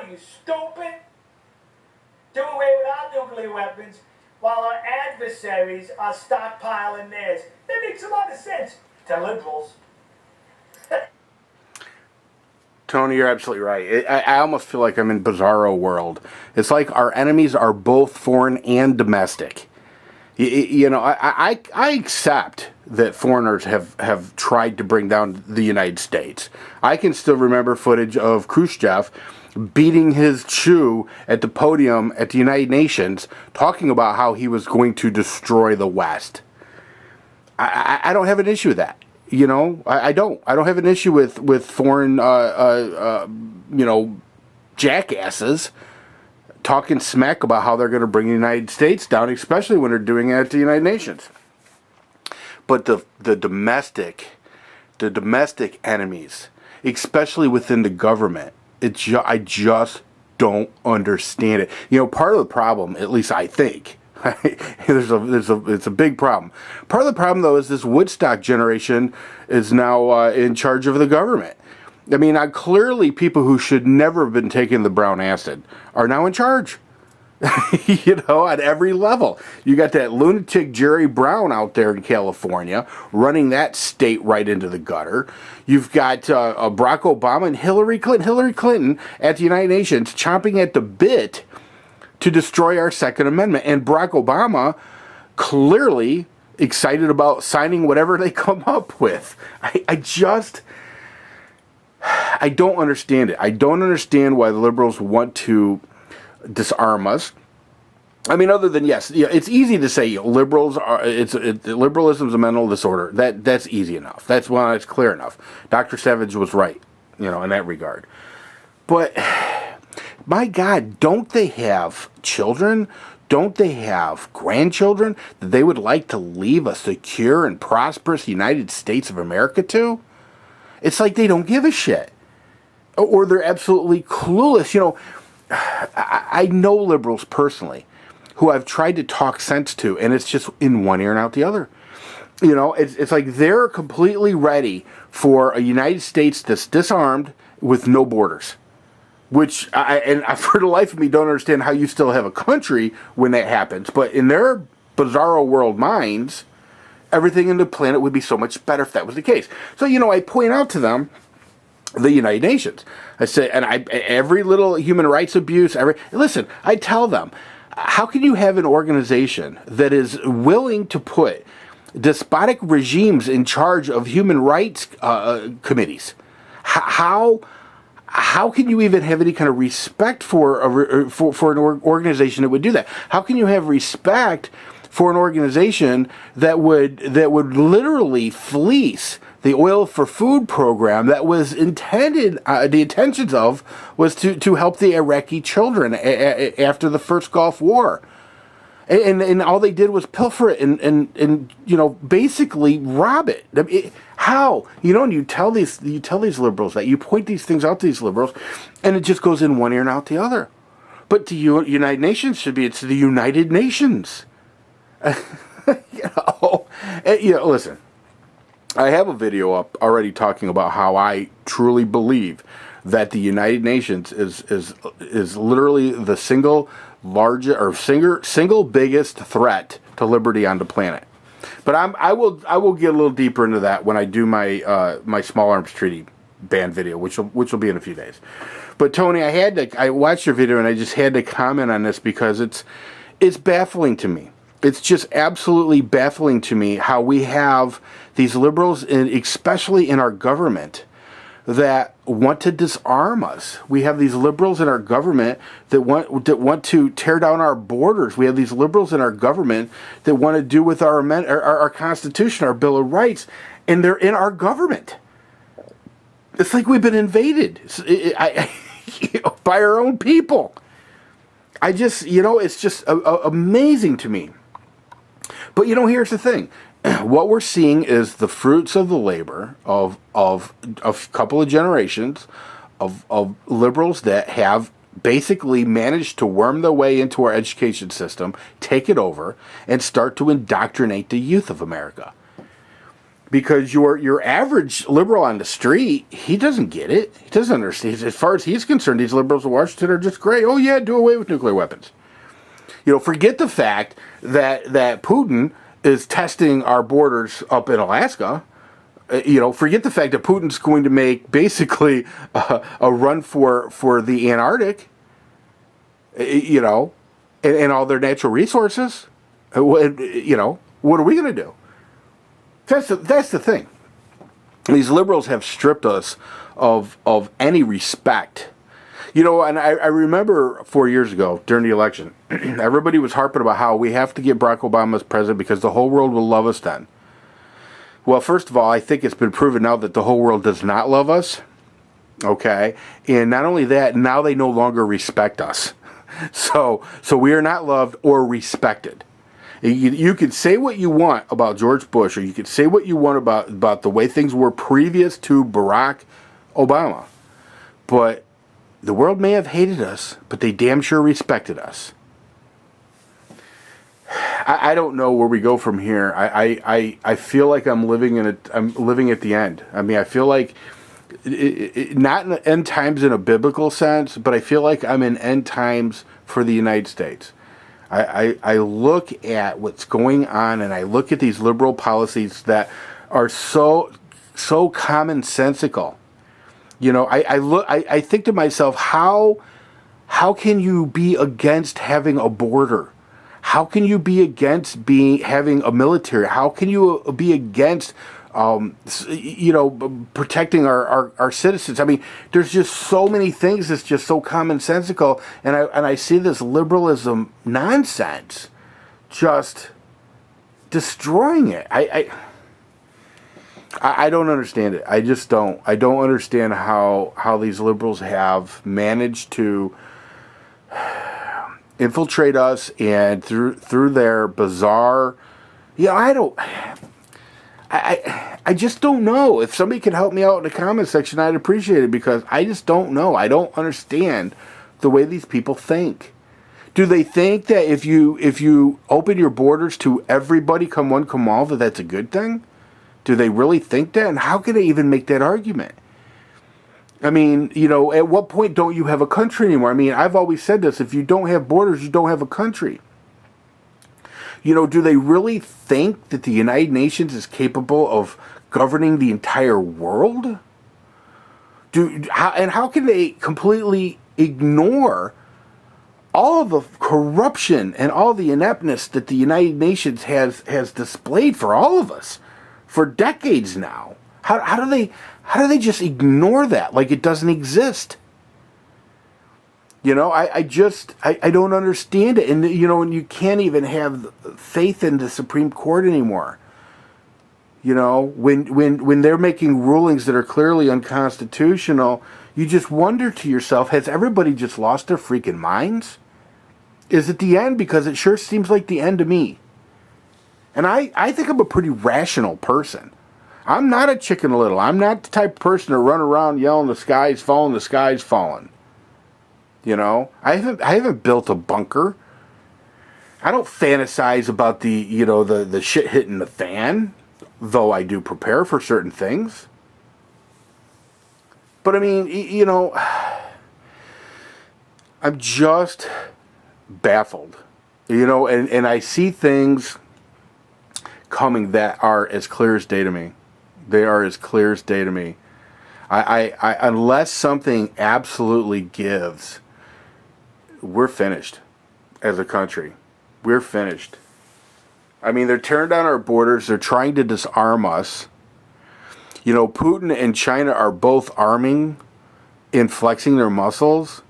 are you, stupid? Do away with our nuclear weapons while our adversaries are stockpiling theirs. That makes a lot of sense to liberals. Tony, you're absolutely right. I almost feel like I'm in Bizarro world. It's like our enemies are both foreign and domestic. I accept that foreigners have tried to bring down the United States. I can still remember footage of Khrushchev beating his chew at the podium at the United Nations, talking about how he was going to destroy the West. I don't have an issue with that. I don't have an issue with foreign, jackasses talking smack about how they're going to bring the United States down, especially when they're doing it at the United Nations. But the domestic enemies, especially within the government, I just don't understand it. Part of the problem, at least I think, it's a big problem. Part of the problem, though, is this Woodstock generation is now in charge of the government. I mean, clearly people who should never have been taking the brown acid are now in charge. At every level. You got that lunatic Jerry Brown out there in California running that state right into the gutter. You've got Barack Obama and Hillary Clinton at the United Nations chomping at the bit to destroy our Second Amendment. And Barack Obama clearly excited about signing whatever they come up with. I don't understand it. I don't understand why the liberals want to disarm us. I mean, other than, yes, it's easy to say liberals are, liberalism's a mental disorder. That's easy enough. That's clear enough. Dr. Savage was right, in that regard. But my God, don't they have children? Don't they have grandchildren that they would like to leave a secure and prosperous United States of America to? It's like they don't give a shit. Or they're absolutely clueless. I know liberals personally who I've tried to talk sense to, and it's just in one ear and out the other. It's like they're completely ready for a United States that's disarmed with no borders. Which, I for the life of me, don't understand how you still have a country when that happens. But in their bizarro world minds, everything in the planet would be so much better if that was the case. So, I point out to them the United Nations. I say, every little human rights abuse, listen, I tell them, how can you have an organization that is willing to put despotic regimes in charge of human rights committees? How can you even have any kind of respect for an organization that would do that? How can you have respect for an organization that would literally fleece the Oil for Food program that was intended, the intentions of, was to help the Iraqi children after the first Gulf War. And all they did was pilfer it and basically rob it. How? And you tell these liberals that, you point these things out to these liberals, and it just goes in one ear and out the other. But the United Nations should be, it's the United Nations. Listen, I have a video up already talking about how I truly believe that the United Nations is literally the single biggest threat to liberty on the planet. But I will get a little deeper into that when I do my my Small Arms Treaty ban video, which will be in a few days. But Tony, I watched your video and I just had to comment on this because it's baffling to me. It's just absolutely baffling to me how we have these liberals, especially in our government, that want to disarm us. We have these liberals in our government that want to tear down our borders. We have these liberals in our government that want to do with our Constitution, our Bill of Rights, and they're in our government. It's like we've been invaded by our own people. It's just amazing to me. But here's the thing. What we're seeing is the fruits of the labor of a couple of generations of liberals that have basically managed to worm their way into our education system, take it over, and start to indoctrinate the youth of America. Because your average liberal on the street, he doesn't get it. He doesn't understand. As far as he's concerned, these liberals in Washington are just great. Oh yeah, do away with nuclear weapons. Forget the fact that Putin is testing our borders up in Alaska. Forget the fact that Putin's going to make basically a run for the Antarctic. And all their natural resources. What are we going to do? That's the thing. These liberals have stripped us of any respect. And I remember 4 years ago during the election, everybody was harping about how we have to get Barack Obama as president because the whole world will love us then. Well, first of all, I think it's been proven now that the whole world does not love us. Okay? And not only that, now they no longer respect us. So we are not loved or respected. You can say what you want about George Bush, or you can say what you want about the way things were previous to Barack Obama. But the world may have hated us, but they damn sure respected us. I don't know where we go from here. I feel like I'm living at the end. I mean, I feel like not in the end times in a biblical sense, but I feel like I'm in end times for the United States. I look at what's going on, and I look at these liberal policies that are so commonsensical. I think to myself, how can you be against having a border? How can you be against having a military? How can you be against protecting our citizens? I mean, there's just so many things that's just so commonsensical, and I see this liberalism nonsense just destroying it. I don't understand it. I just don't. I don't understand how these liberals have managed to infiltrate us, and through their bizarre, I just don't know. If somebody could help me out in the comment section, I'd appreciate it, because I just don't know. I don't understand the way these people think. Do they think that if you open your borders to everybody, come one, come all, that's a good thing? Do they really think that? And how can they even make that argument? I mean, at what point don't you have a country anymore? I mean, I've always said this: if you don't have borders, you don't have a country. Do they really think that the United Nations is capable of governing the entire world? How can they completely ignore all of the corruption and all the ineptness that the United Nations has displayed for all of us for decades now? How do they just ignore that like it doesn't exist? I don't understand it. And, and you can't even have faith in the Supreme Court anymore. When they're making rulings that are clearly unconstitutional, you just wonder to yourself, has everybody just lost their freaking minds? Is it the end? Because it sure seems like the end to me. And I think I'm a pretty rational person. I'm not a Chicken Little. I'm not the type of person to run around yelling, the sky's falling, the sky's falling. I haven't built a bunker. I don't fantasize about the shit hitting the fan, though I do prepare for certain things. But I mean, I'm just baffled, and I see things coming that are as clear as day to me. They are as clear as day to me. I unless something absolutely gives, we're finished as a country. We're finished. I mean, they're tearing down our borders. They're trying to disarm us. Putin and China are both arming and flexing their muscles,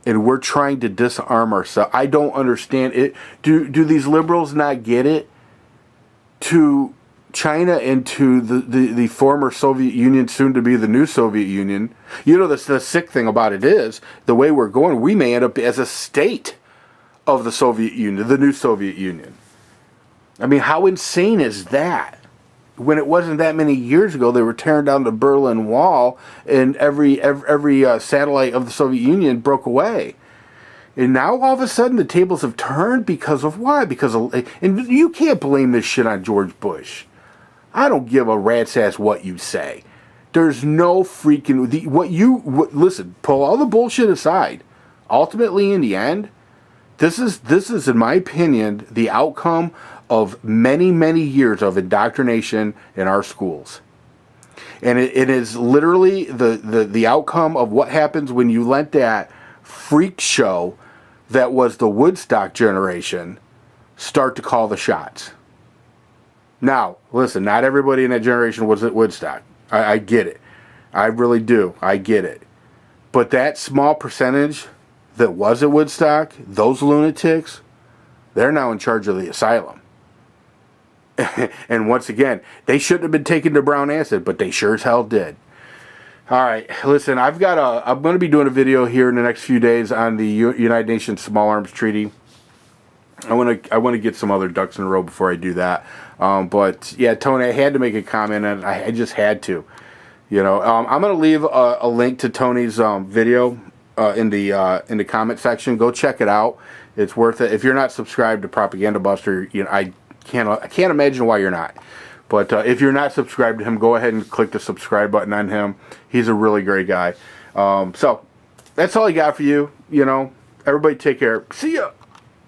and we're trying to disarm ourselves. I don't understand it. Do these liberals not get it? To China and to the former Soviet Union, soon to be the new Soviet Union. The sick thing about it is, the way we're going, we may end up as a state of the Soviet Union, the new Soviet Union. I mean, how insane is that? When it wasn't that many years ago, they were tearing down the Berlin Wall, and every satellite of the Soviet Union broke away. And now all of a sudden the tables have turned because of why? And you can't blame this shit on George Bush. I don't give a rat's ass what you say. There's no freaking listen. Pull all the bullshit aside. Ultimately, in the end, this is in my opinion the outcome of many years of indoctrination in our schools, and it is literally the outcome of what happens when you let that freak show that was the Woodstock generation start to call the shots. Now, listen, not everybody in that generation was at Woodstock. I get it. I really do. I get it. But that small percentage that was at Woodstock, those lunatics, they're now in charge of the asylum. And once again, they shouldn't have been taken to brown acid, but they sure as hell did. All right, listen, I'm going to be doing a video here in the next few days on the United Nations Small Arms Treaty. I want to get some other ducks in a row before I do that. But yeah, Tony, I had to make a comment, and I just had to. You know, I'm going to leave a link to Tony's video in the comment section. Go check it out. It's worth it. If you're not subscribed to Propaganda Buster, you know, I can't imagine why you're not. But if you're not subscribed to him, go ahead and click the subscribe button on him. He's a really great guy. So that's all I got for you. You know, everybody take care. See ya.